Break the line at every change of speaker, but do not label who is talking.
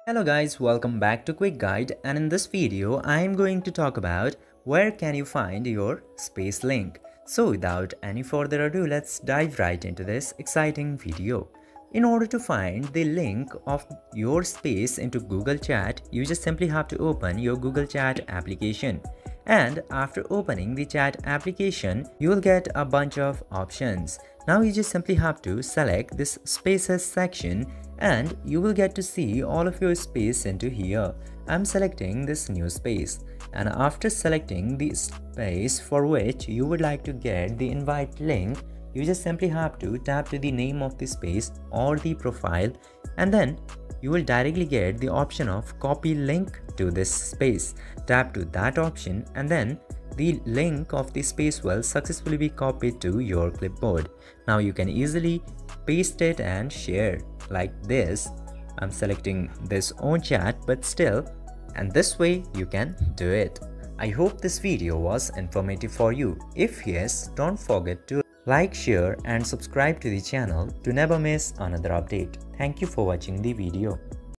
Hello guys, welcome back to Quick Guide, and in this video I am going to talk about where can you find your space link. So without any further ado, let's dive right into this exciting video. In order to find the link of your space into Google Chat, you just simply have to open your Google Chat application. And after opening the chat application, you will get a bunch of options. Now you just simply have to select this spaces section and you will get to see all of your space into here. I'm selecting this new space, and after selecting the space for which you would like to get the invite link, you just simply have to tap to the name of the space or the profile, and then you will directly get the option of copy link to this space. Tap to that option and then the link of the space will successfully be copied to your clipboard. Now you can easily paste it and share like this. I'm selecting this on chat, but still, and this way you can do it. I hope this video was informative for you. If yes, don't forget to like, share and subscribe to the channel to never miss another update. Thank you for watching the video.